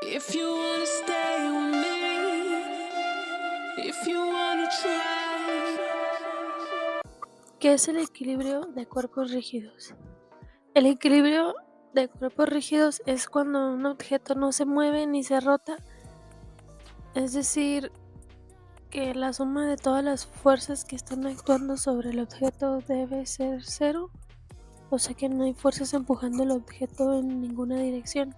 If you wanna stay with me, if you wanna try. ¿Qué es el equilibrio de cuerpos rígidos? El equilibrio de cuerpos rígidos es cuando un objeto no se mueve ni se rota, es decir, que la suma de todas las fuerzas que están actuando sobre el objeto debe ser cero, o sea que no hay fuerzas empujando el objeto en ninguna dirección.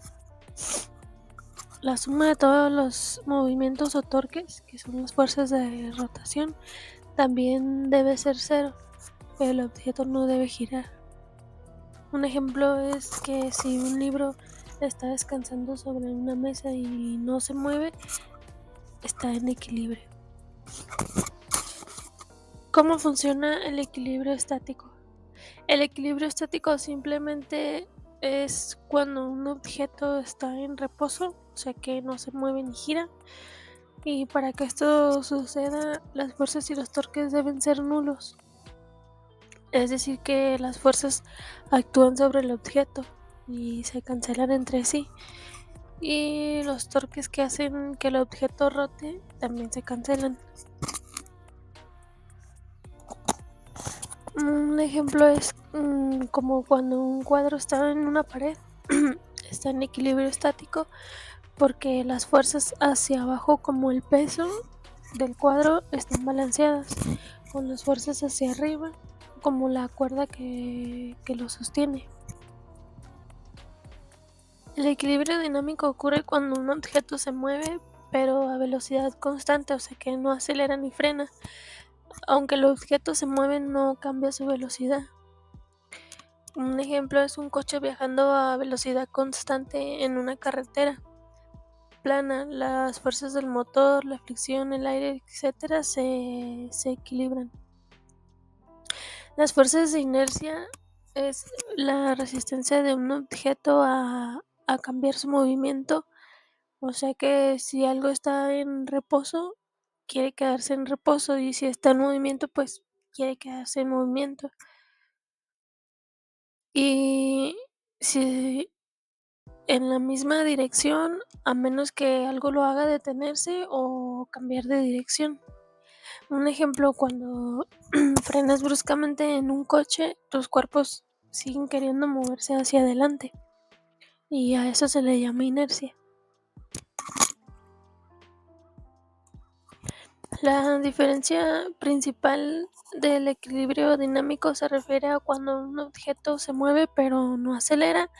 La suma de todos los movimientos o torques, que son las fuerzas de rotación, también debe ser cero. El objeto no debe girar. Un ejemplo es que si un libro está descansando sobre una mesa y no se mueve, está en equilibrio. ¿Cómo funciona el equilibrio estático? El equilibrio estático simplemente es cuando un objeto está en reposo, o sea que no se mueve ni gira. Y para que esto suceda, las fuerzas y los torques deben ser nulos. Es decir, que las fuerzas actúan sobre el objeto y se cancelan entre sí. Y los torques que hacen que el objeto rote también se cancelan. Un ejemplo es como cuando un cuadro está en una pared, está en equilibrio estático porque las fuerzas hacia abajo, como el peso del cuadro, están balanceadas con las fuerzas hacia arriba, como la cuerda que lo sostiene. El equilibrio dinámico ocurre cuando un objeto se mueve, pero a velocidad constante, o sea que no acelera ni frena. Aunque el objeto se mueve, no cambia su velocidad. Un ejemplo es un coche viajando a velocidad constante en una carretera plana. Las fuerzas del motor, la fricción, el aire, etc. se equilibran. Las fuerzas de inercia es la resistencia de un objeto a cambiar su movimiento. O sea que si algo está en reposo, quiere quedarse en reposo, y si está en movimiento, pues quiere quedarse en movimiento. Y si en la misma dirección, a menos que algo lo haga detenerse o cambiar de dirección. Un ejemplo, cuando frenas bruscamente en un coche, tus cuerpos siguen queriendo moverse hacia adelante, y a eso se le llama inercia. La diferencia principal del equilibrio dinámico se refiere a cuando un objeto se mueve pero no acelera,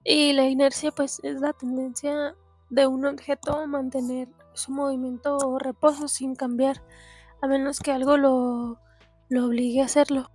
y la inercia pues es la tendencia de un objeto a mantener su movimiento o reposo sin cambiar, a menos que algo lo obligue a hacerlo.